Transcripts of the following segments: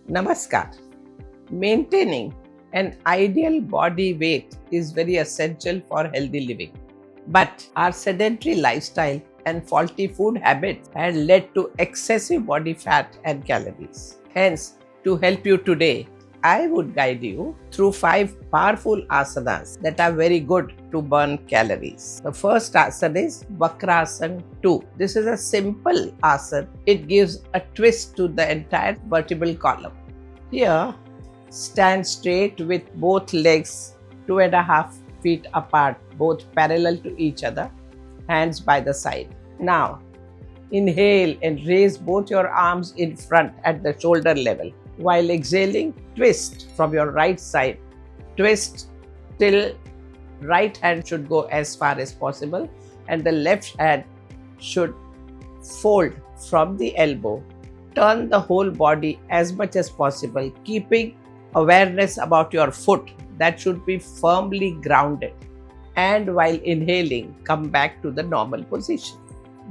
Namaskar. Maintaining an ideal body weight is very essential for healthy living. But our sedentary lifestyle and faulty food habits have led to excessive body fat and calories. Hence, to help you today, I would guide you through 5 powerful asanas that are very good to burn calories. The first asana is Vakrasana 2. This is a simple asana. It gives a twist to the entire vertebral column. Here, stand straight with both legs 2.5 feet apart, both parallel to each other, hands by the side. Now, inhale and raise both your arms in front at the shoulder level. While exhaling, twist from your right side. Twist till right hand should go as far as possible and the left hand should fold from the elbow. Turn the whole body as much as possible, keeping awareness about your foot that should be firmly grounded. And while inhaling, come back to the normal position.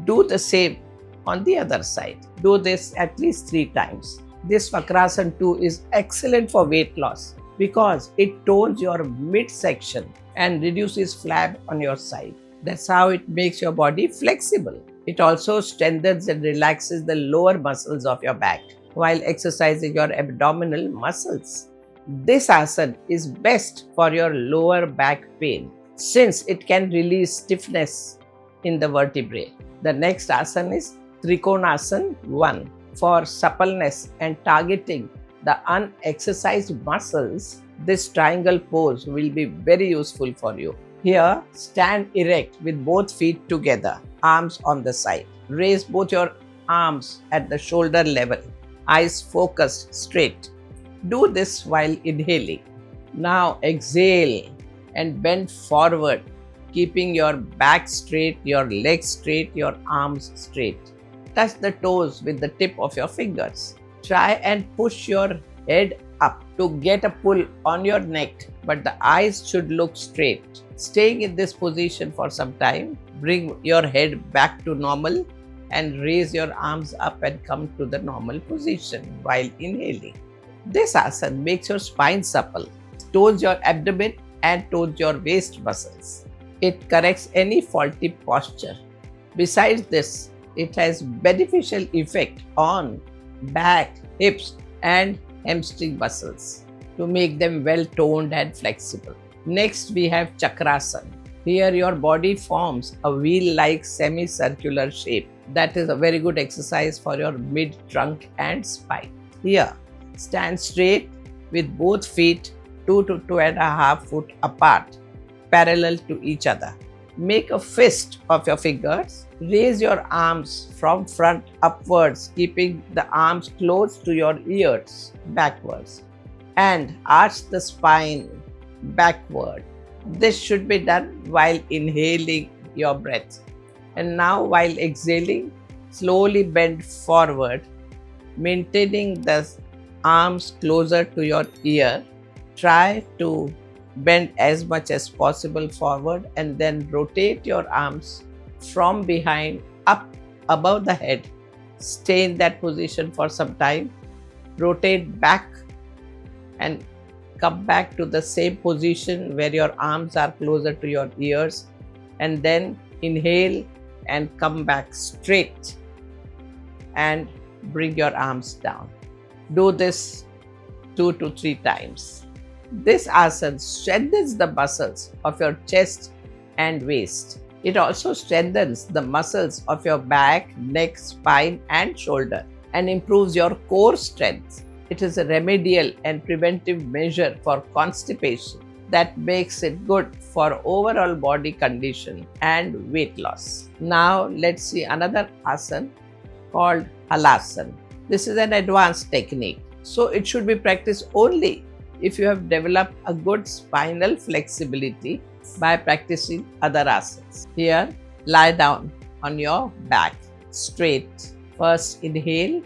Do the same on the other side. Do this at least 3 times. This Vakrasana 2 is excellent for weight loss because it tones your midsection and reduces flab on your side. That's how it makes your body flexible. It also strengthens and relaxes the lower muscles of your back while exercising your abdominal muscles. This asana is best for your lower back pain since it can release stiffness in the vertebrae. The next asana is Trikonasana 1. For suppleness and targeting the unexercised muscles, this triangle pose will be very useful for you. Here, stand erect with both feet together, arms on the side. Raise both your arms at the shoulder level, eyes focused straight. Do this while inhaling. Now exhale and bend forward, keeping your back straight, your legs straight, your arms straight. Touch the toes with the tip of your fingers. Try and push your head up to get a pull on your neck, but the eyes should look straight. Staying in this position for some time, bring your head back to normal and raise your arms up and come to the normal position while inhaling. This asana makes your spine supple, tones your abdomen and tones your waist muscles. It corrects any faulty posture. Besides this, it has beneficial effect on back, hips and hamstring muscles to make them well toned and flexible. Next, we have Chakrasana. Here your body forms a wheel-like semicircular shape. That is a very good exercise for your mid-trunk and spine. Here, stand straight with both feet 2 to 2.5 feet apart, parallel to each other. Make a fist of your fingers. Raise your arms from front upwards, keeping the arms close to your ears backwards. And arch the spine backward. This should be done while inhaling your breath. And now while exhaling, slowly bend forward, maintaining the arms closer to your ear. Try to bend as much as possible forward and then rotate your arms from behind up above the head. Stay in that position for some time. Rotate back and come back to the same position where your arms are closer to your ears, and then inhale and come back straight and bring your arms down. Do this 2 to 3 times. This asana strengthens the muscles of your chest and waist. It also strengthens the muscles of your back, neck, spine and shoulder and improves your core strength. It is a remedial and preventive measure for constipation that makes it good for overall body condition and weight loss. Now let's see another asana called Halasana. This is an advanced technique, so it should be practiced only if you have developed a good spinal flexibility by practicing other asanas. Here, lie down on your back straight. First inhale,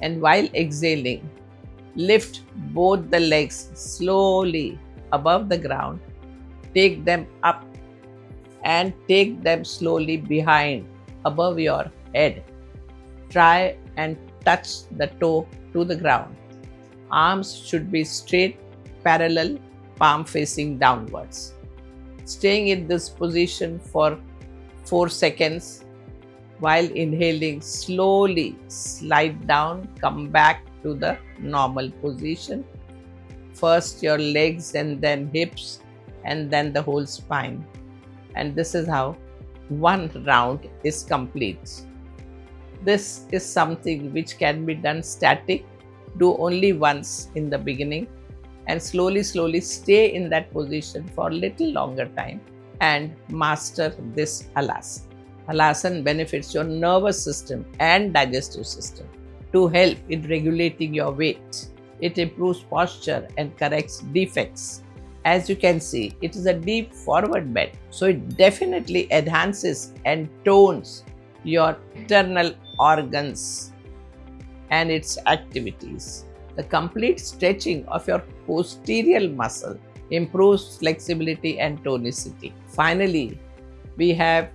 and while exhaling, lift both the legs slowly above the ground. Take them up and take them slowly behind above your head. Try and touch the toe to the ground. Arms should be straight, parallel, palm facing downwards. Staying in this position for 4 seconds. While inhaling, slowly slide down, come back to the normal position. First your legs and then hips and then the whole spine. And this is how one round is complete. This is something which can be done static. Do only once in the beginning and slowly stay in that position for a little longer time and master this Halasana. Halasana benefits your nervous system and digestive system to help in regulating your weight. It improves posture and corrects defects. As you can see, it is a deep forward bend, so it definitely enhances and tones your internal organs and its activities. The complete stretching of your posterior muscle improves flexibility and tonicity. Finally, we have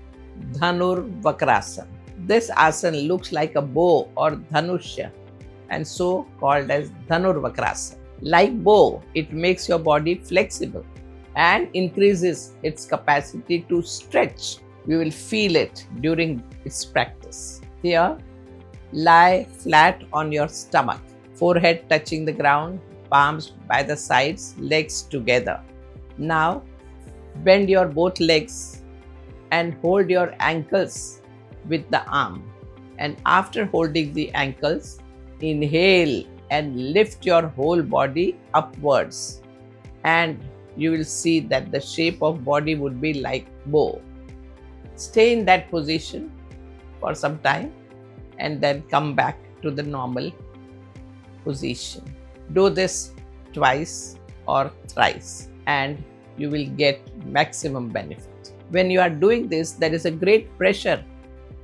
Dhanurvakrasana. This asana looks like a bow or dhanusha and so called as Dhanurvakrasana. Like bow, it makes your body flexible and increases its capacity to stretch. We will feel it during its practice. Here, lie flat on your stomach, forehead touching the ground, palms by the sides, legs together. Now, bend your both legs and hold your ankles with the arm. And after holding the ankles, inhale and lift your whole body upwards. And you will see that the shape of body would be like bow. Stay in that position for some time and then come back to the normal position. Do this twice or thrice and you will get maximum benefit. When you are doing this, there is a great pressure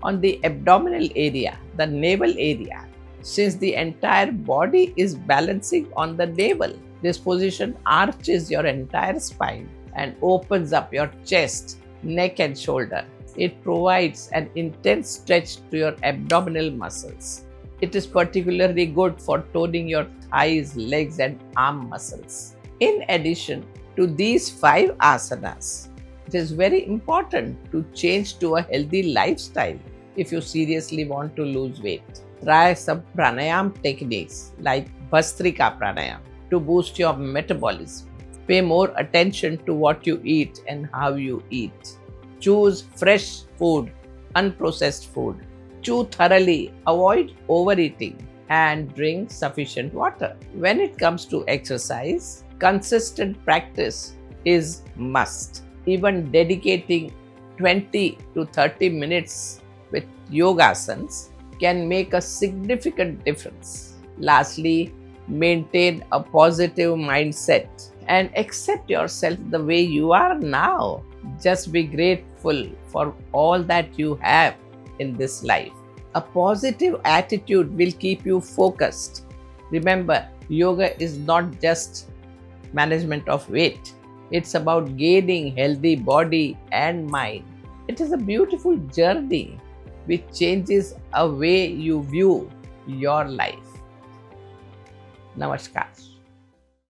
on the abdominal area, the navel area, since the entire body is balancing on the navel. This position arches your entire spine and opens up your chest, neck and shoulder. It provides an intense stretch to your abdominal muscles. It is particularly good for toning your thighs, legs and arm muscles. In addition to these 5 asanas, it is very important to change to a healthy lifestyle if you seriously want to lose weight. Try some pranayam techniques like Bhastrika pranayam to boost your metabolism. Pay more attention to what you eat and how you eat. Choose fresh food, unprocessed food. Chew thoroughly, avoid overeating and drink sufficient water. When it comes to exercise, consistent practice is must. Even dedicating 20 to 30 minutes with yogasanas can make a significant difference. Lastly, maintain a positive mindset and accept yourself the way you are now. Just be grateful for all that you have in this life. A positive attitude will keep you focused. Remember, yoga is not just management of weight. It's about gaining healthy body and mind. It is a beautiful journey which changes a way you view your life. Namaskar.